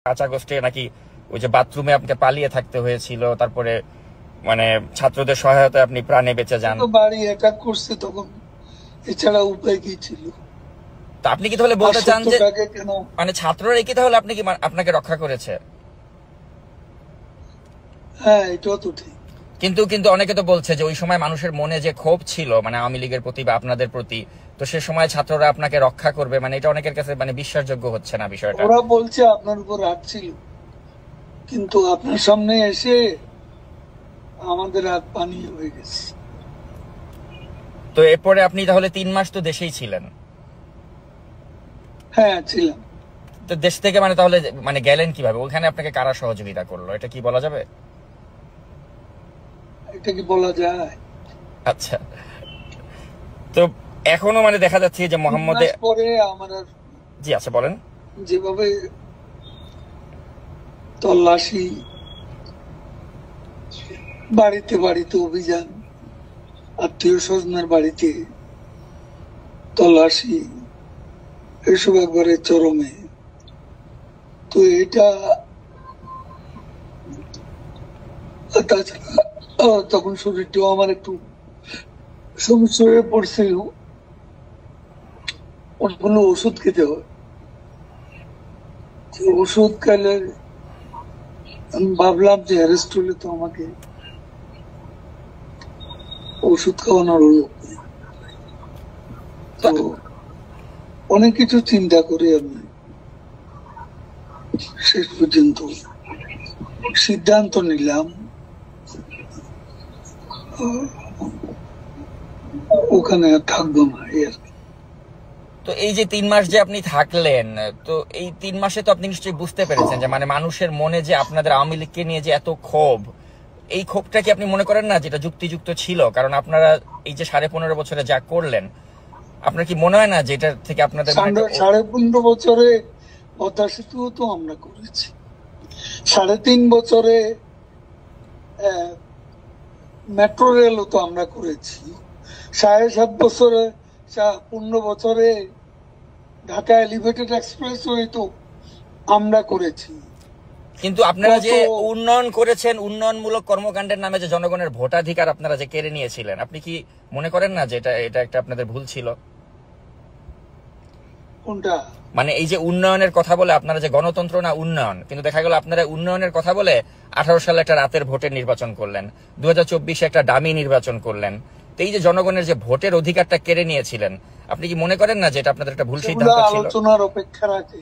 5 আগস্টে নাকি ওই যে বাথরুমে আপনাকে পালিয়ে থাকতে হয়েছিল, তারপরে মানে ছাত্রদের সহায়তায় আপনি প্রাণে বেঁচে যান। বাড়ি অ্যাটাক করছে তখন, এছাড়া উপায় কি ছিল? তো আপনি কি তাহলে বলতে চান যে মানে ছাত্ররা কি তাহলে আপনাকে রক্ষা করেছে? হ্যাঁ, এটাও তো ঠিক। কিন্তু অনেকে তো বলছে যে ওই সময় মানুষের মনে যে ক্ষোভ ছিল মানে আওয়ামী লীগের প্রতি বা আপনাদের প্রতি, তো সে সময় ছাত্ররা আপনাকে রক্ষা করবে, মানে এটা অনেকের কাছে মানে বিশ্বাসযোগ্য হচ্ছে না বিষয়টা। ওরা বলছে আপনার উপর রাগ ছিল, কিন্তু আপনার সামনে এসে আমাদের হাত পানি হয়ে গেছে। তো এরপরে আপনি তাহলে 3 মাস তো দেশেই ছিলেন? হ্যাঁ, ছিলাম। তো দেশ থেকে মানে তাহলে মানে গেলেন কিভাবে? ওখানে আপনাকে কারা সহযোগিতা করলো, এটা কি বলা যাবে? এটা কি বলা যায়? আচ্ছা, তো এখনো মানে দেখা যাচ্ছে যে মোহাম্মদে পরে আমরা জি আচ্ছা বলেন। যেভাবে তল্লাশি, বাড়িতে বাড়িতে অভিযান, আত্মীয় স্বজনের বাড়িতে তল্লাশি, এসব একবারে চরমে। তো এটা তাছাড়া তখন শরীরটাও আমার একটু সমস্যা হয়ে পড়ছিল, অনেকগুলো ওষুধ খেতে হয়। ওষুধ খেলে আমি ভাবলাম যে অ্যারেস্ট হলে তো আমাকে ওষুধ খাওয়ানোর হলো। তো অনেক কিছু চিন্তা করে আমি শেষ পর্যন্ত সিদ্ধান্ত নিলাম ওখানে থাকবো না। তো এই যে 3 মাস যে আপনি থাকলেন, তো এই 3 মাসে তো আপনি নিশ্চয়ই বুঝতে পেরেছেন যে মানে মানুষের মনে যে আপনাদের আওয়ামী লীগকে নিয়ে যে এত ক্ষোভ, এই ক্ষোভটা কি আপনি মনে করেন না যেটা যুক্তিযুক্ত ছিল? কারণ আপনারা এই যে 15.5 বছরে যা করলেন, আপনার কি মনে হয় না যে এটা থেকে আপনাদের 15.5 বছরে পদ্মা সেতু তো আমরা করেছি, 3.5 বছরে মেট্রো রেলও তো আমরা করেছি, 7.5 বছরে 15 বছরে ঢাকা এলিভেটেড এক্সপ্রেসওয়ে তো আমরা করেছি। কিন্তু আপনারা যে উন্নয়ন করেছেন, উন্নয়নমূলক কর্মকাণ্ডের নামে যে জনগণের ভোটাধিকার আপনারা যে কেড়ে নিয়েছিলেন, আপনি কি মনে করেন না যে এটা একটা আপনাদের ভুল ছিল? কোনটা? মানে এই যে উন্নয়নের কথা বলে আপনারা যে গণতন্ত্র না উন্নয়ন, কিন্তু দেখা গেল আপনারা উন্নয়নের কথা বলে 18 সালে একটা রাতের ভোটের নির্বাচন করলেন, 2024 একটা ডামি নির্বাচন করলেন। তো এই যে জনগণের যে ভোটের অধিকারটা কেড়ে নিয়েছিলেন, আপনি কি মনে করেন না যে এটা আপনাদের একটা ভুল সিদ্ধান্ত ছিল? আলোচনার অপেক্ষা রাখে,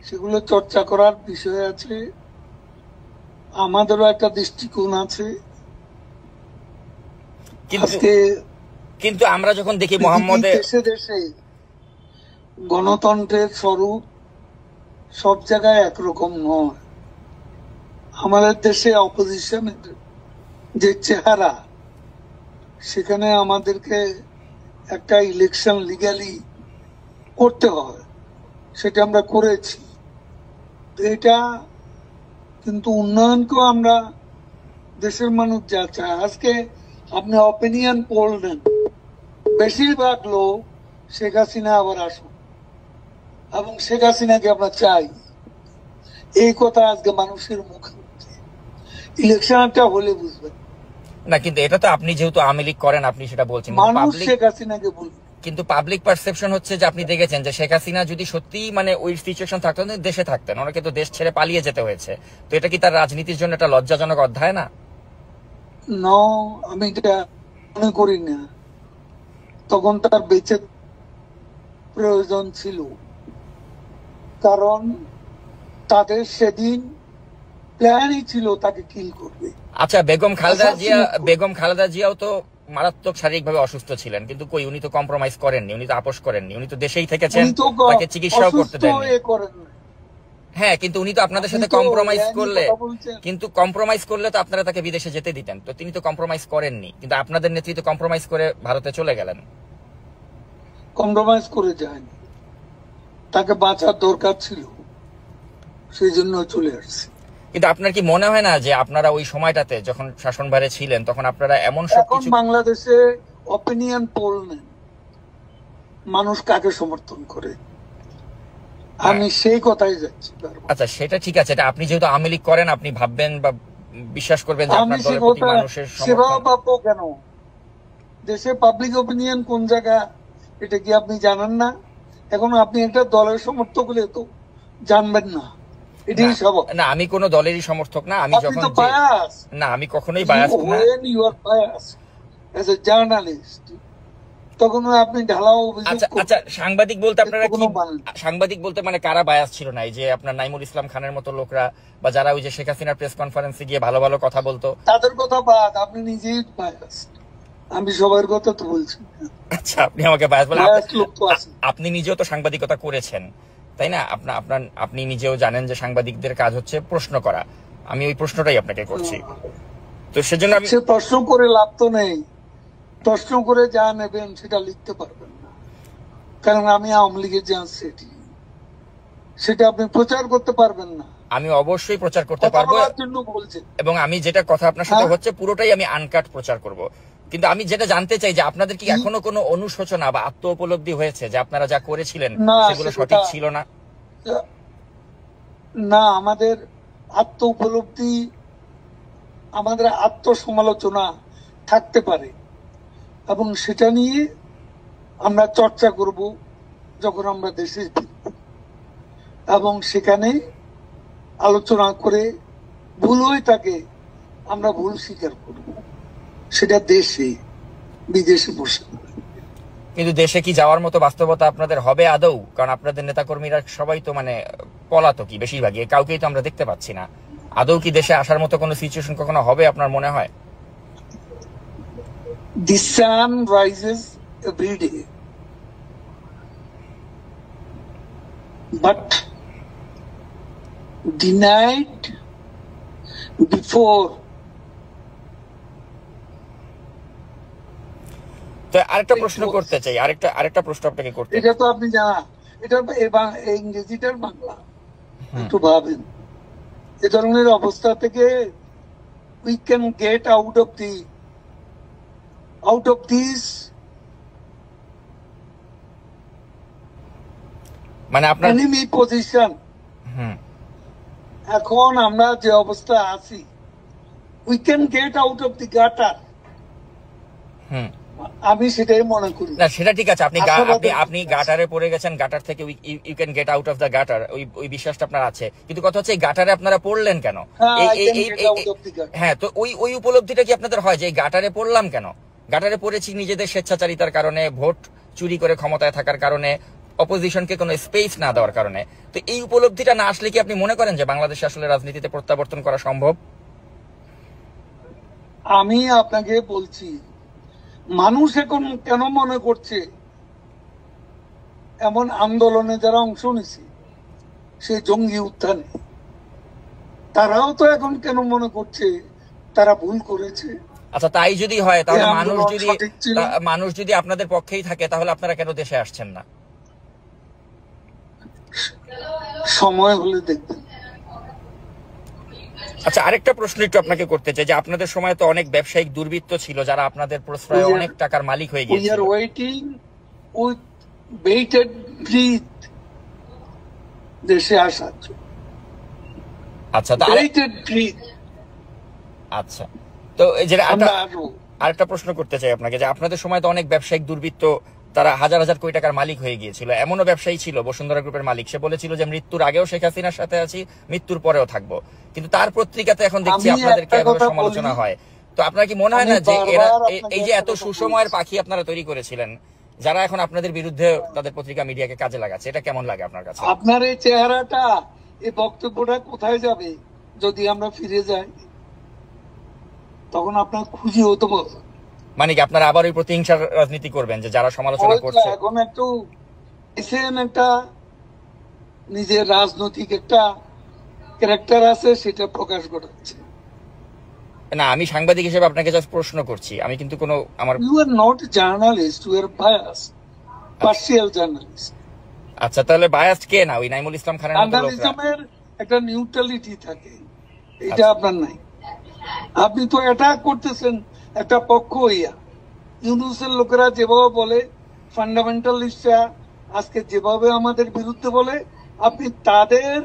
সেগুলো চর্চা করার বিষয় আছে, আমাদেরও একটা দৃষ্টিকোণ আছে। কিন্তু আমরা যখন দেখি মোহাম্মদে দেশে দেশে গণতন্ত্রের স্বরূপ সব জায়গায় একরকম নয়। আমাদের দেশে অপোজিশনের যে চেহারা, সেখানে আমাদেরকে একটা ইলেকশন লিগ্যালি করতে হয়, সেটা আমরা করেছি। এটা কিন্তু উন্নয়নকেও আমরা, দেশের মানুষ যা চায়, আজকে আপনি অপিনিয়ন পোল নেন, বেশিরভাগ লোক শেখ হাসিনা আবার আসুন এবং শেখ হাসিনাকে আমরা চাই, এই কথা আজকে মানুষের মুখে হচ্ছে। ইলেকশনটা হলে বুঝবেন না, কিন্তু এটা তো আপনি যেহেতু আওয়ামী লীগ করেন আপনি সেটা বলছেন, মানুষ শেখ হাসিনাকে বলবে। কিন্তু পাবলিক পারসেপশন হচ্ছে যে আপনি দেখেছেন যে শেখ হাসিনা যদি সত্যি মানে ওই সিচুয়েশন থাকতো দেশে থাকতেন, ওনাকে তো দেশ ছেড়ে পালিয়ে যেতে হয়েছে। তো এটা কি তার রাজনীতির জন্য একটা লজ্জাজনক অধ্যায় না? আমি এটা মনে করি না। তখন তার বেঁচে প্রয়োজন ছিল, কারণ তাদের সেদিন প্ল্যানই ছিল তাকে কিল করবে। আচ্ছা, বেগম খালেদা জিয়াও তো মারাত্মক শারীরিকভাবে অসুস্থ ছিলেন, কিন্তু কই উনি তো কম্প্রোমাইজ করেননি, উনি তো আপোষ করেননি, উনি তো দেশেই থেকেছেন, তাকে চিকিৎসাও করতে দেননি। হ্যাঁ, কিন্তু উনি তো আপনাদের সাথে কম্প্রোমাইজ করলে তো আপনারা তাকে বিদেশে যেতে দিতেন, তো তিনি তো কম্প্রোমাইজ করেননি, কিন্তু আপনাদের নেতৃত্ব কম্প্রোমাইজ করে ভারতে চলে গেলেন। কম্প্রোমাইজ করে যায়নি, তাকে বাঁচার দরকার ছিল, সেই জন্য চলে আসছে। কিন্তু আপনার কি মনে হয় না যে আপনারা ওই সময়টাতে যখন শাসনভারে ছিলেন তখন আপনারা এমন সবকিছু, বাংলাদেশে অপিনিয়ন পোল নেন, মানুষ কাকে সমর্থন করে, আমি সেই কথাই যাচ্ছি। আচ্ছা, সেটা ঠিক আছে, এটা আপনি যেহেতু আওয়ামী লীগ করেন আপনি ভাববেন বা বিশ্বাস করবেন যে আমি আপনার সে দলের প্রতি কথা মানুষের সেবা সমর্থন। পাবো কেন? দেশে পাবলিক ওপিনিয়ন কোন জায়গা এটা কি আপনি জানেন না? এখন আপনি একটা দলের সমর্থক হলে তো জানবেন না, এটাই স্বাভাবিক। না, আমি কোনো দলেরই সমর্থক না। আমি আপনি যখন তো বায়াস, না, আমি কখনোই বায়াস না। when you are biased as a journalist, তখন আপনি ঢালাও অভিযোগ আচ্ছা করবেন। আচ্ছা, সাংবাদিক বলতে আপনারা এর কি, কোনো মানে নেই। সাংবাদিক বলতে মানে কারা বায়াস ছিল না? এই যে আপনার নাইমুল ইসলাম খানের মতো লোকরা, বা যারা ওই যে শেখ হাসিনার প্রেস কনফারেন্সে গিয়ে ভালো ভালো কথা বলতো? তাদের কথা বাদ, আপনি নিজেই বায়াস। আমি সবার কথা তো বলছি না। আচ্ছা, আপনি আমাকে বায়াস বলেন? বায়াস লোক তো আছে। আপনি নিজেও তো সাংবাদিকতা করেছেন, তাই না? আপনি নিজেও জানেন যে সাংবাদিকদের কাজ হচ্ছে প্রশ্ন করা। আমি ওই প্রশ্নটাই আপনাকে করছি, তো সেজন্য আমি সে প্রশ্ন করে লাভ তো নেই। প্রশ্ন করে যা নেবেন সেটা লিখতে পারবেন না, কারণ আমি আওয়ামী লীগের যে সেটি সেটা আপনি প্রচার করতে পারবেন না। আমি অবশ্যই প্রচার করতে কথা পারবো, বলার জন্য বলছেন। এবং আমি যেটা কথা আপনার সাথে হ্যাঁ। হচ্ছে পুরোটাই আমি আনকাট প্রচার করব। কিন্তু আমি যেটা জানতে চাই যে আপনাদের কি এখনো কোনো অনুশোচনা বা আত্ম উপলব্ধি হয়েছে যে আপনারা যা করেছিলেন না, সেগুলো সেটা- সঠিক ছিল না? না, আমাদের আত্ম উপলব্ধি, আমাদের আত্মসমালোচনা থাকতে পারে, এবং সেটা নিয়ে আমরা চর্চা করব যখন আমরা দেশে ফিরব, এবং সেখানে আলোচনা করে ভুল হয়ে থাকে আমরা ভুল স্বীকার করব, সেটা দেশে বিদেশে বসে। কিন্তু দেশে কি যাওয়ার মতো বাস্তবতা আপনাদের হবে আদৌ? কারণ আপনাদের নেতাকর্মীরা সবাই তো মানে পলাতকই বেশিরভাগই, কাউকেই তো আমরা দেখতে পাচ্ছি না। আদৌ কি দেশে আসার মতো কোনো সিচুয়েশন কখনো হবে আপনার মনে হয়? The sun rises every day, but the night before. তো আরেকটা প্রশ্ন করতে চাই, আরেকটা প্রশ্ন আপনাকে করতে চাই। এটা তো আপনি জানা, এটা ইংরেজিটার বাংলা, একটু ভাবেন। এ ধরনের অবস্থা থেকে we can get out of this মানে আপনার enemy position. এখন আমরা যে অবস্থা আছি, we can get out of the gutter. আমি সেটাই মনে করি। না, সেটা ঠিক আছে, আপনি আশাবাদের আপনি গাটারে পড়ে গেছেন, গাটার থেকে you can get out of the gutter, ওই বিশ্বাসটা আপনার আছে। কিন্তু কথা হচ্ছে এই গাটারে আপনারা পড়লেন কেন? হ্যাঁ, তো ওই উপলব্ধিটা কি আপনাদের হয় যে এই গাটারে পড়লাম কেন? গাটারে পড়েছি নিজেদের স্বেচ্ছাচারিতার কারণে, ভোট চুরি করে ক্ষমতায় থাকার কারণে, অপোজিশনকে কোনো স্পেস না দেওয়ার কারণে। তো এই উপলব্ধিটা না আসলে কি আপনি মনে করেন যে বাংলাদেশে আসলে রাজনীতিতে প্রত্যাবর্তন করা সম্ভব? আমি আপনাকে বলছি, মানুষ এখন কেন মনে করছে, এমন আন্দোলনে যারা অংশ নিছে, সে জঙ্গি উত্থানে, তারাও তো এখন কেন মনে করছে তারা ভুল করেছে? আচ্ছা, তাই যদি হয় তাহলে এই আন্দোলন সঠিক ছিল। মানুষ যদি আপনাদের পক্ষেই থাকে তাহলে আপনারা কেন দেশে আসছেন না? সময় হলে দেখবেন। আচ্ছা, আরেকটা প্রশ্ন একটু আপনাকে করতে চাই যে আপনাদের সময় তো অনেক ব্যবসায়িক দুর্বৃত্ত ছিল যারা আপনাদের প্রশ্রয়ে অনেক টাকার মালিক হয়ে We are গিয়েছিল। waiting with bated breath দেশে আসার জন্য। আচ্ছা, Bated breath আচ্ছা, তো এই যে আমরা আসবো। আরেকটা প্রশ্ন করতে চাই আপনাকে যে আপনাদের সময় তো অনেক ব্যবসায়িক দুর্বৃত্ত, তারা হাজার হাজার কোটি টাকার মালিক হয়ে গিয়েছিল। এমনও ব্যবসায়ী ছিল, বসুন্ধরা গ্রুপের মালিক, সে বলেছিল যে মৃত্যুর আগেও শেখ হাসিনার সাথে আছি, মৃত্যুর পরেও থাকবো। কিন্তু তার পত্রিকাতে এখন দেখছি আমি আপনাদেরকে একটা এভাবে কথা সমালোচনা বলি, হয়। তো আপনার কি মনে হয় আমি না যে এরা বারবার আপনাকে এই যে এত একটা কথা সুসময়ের বলছি। পাখি আপনারা তৈরি করেছিলেন, যারা এখন আপনাদের বিরুদ্ধে তাদের পত্রিকা মিডিয়াকে কাজে লাগাচ্ছে, এটা কেমন লাগে আপনার কাছে? আপনার এই চেহারাটা, এই বক্তব্যটা কোথায় যাবে যদি আমরা ফিরে যাই? তখন আপনার খুশি হতে পারবে। মানে কি আপনারা আবার ওই প্রতিহিংসার রাজনীতি করবেন যে যারা সমালোচনা করছে? এখন একটু একটা নিজের রাজনৈতিক একটা ক্যারেক্টার আছে, সেটা প্রকাশ ঘটাচ্ছে। না, আমি সাংবাদিক হিসেবে আপনাকে জাস্ট প্রশ্ন করছি, আমি কিন্তু কোনো আমার you are not journalist, you are bias, partial journalist. আচ্ছা, তাহলে বায়াসড কে না? ওই নাইমুল ইসলাম খানের মতো লোকরা? জার্নালিজমের একটা নিউট্রালিটি থাকে, এটা আপনার নাই। আপনি তো অ্যাটাক করতেছেন একটা পক্ষ হইয়া। ইউনুসের লোকেরা যেভাবে বলে, ফান্ডামেন্টালিস্টরা আজকে যেভাবে আমাদের বিরুদ্ধে বলে, আপনি তাদের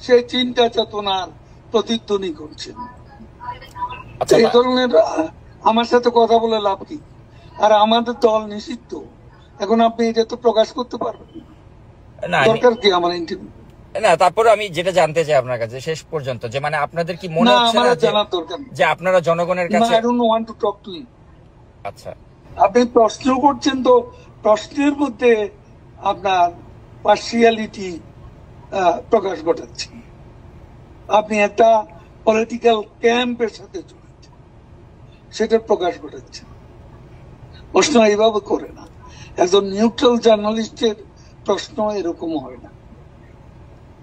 সেই চিন্তা চেতনার প্রতিধ্বনি করছেন। আচ্ছা এই ধরনের আমার সাথে কথা বলে লাভ কি? আর আমাদের দল নিষিদ্ধ, এখন আপনি এটা তো প্রকাশ করতে পারবেন না। না দরকার কি আমার ইন্টারভিউ? না, তারপরে আমি যেটা জানতে চাই আপনার কাছে শেষ পর্যন্ত, যে মানে আপনাদের কি মনে না, হচ্ছে আমার না জানার দরকার নেই। যে আপনারা জনগণের No, কাছে I don't want to talk to you. আচ্ছা আপনি প্রশ্ন করছেন, তো প্রশ্নের মধ্যে আপনার পার্সিয়ালিটি প্রকাশ ঘটাচ্ছেন। আপনি একটা পলিটিক্যাল ক্যাম্পের সাথে জড়িত, সেটার প্রকাশ ঘটাচ্ছেন। প্রশ্ন এইভাবে করে না, একজন নিউট্রাল জার্নালিস্টের প্রশ্ন এরকম হয় না।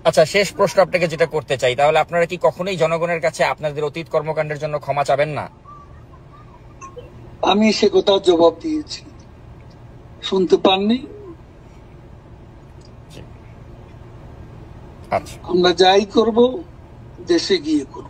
আচ্ছা, শেষ প্রশ্ন আপনাকে যেটা করতে চাই, তাহলে আপনারা কি কখনোই জনগণের কাছে আপনাদের অতীত কর্মকাণ্ডের জন্য ক্ষমা চাবেন না? আমি সে কথা জবাব দিয়েছি, শুনতে পাননি? আচ্ছা। আমরা যাই করব দেশে গিয়ে করব।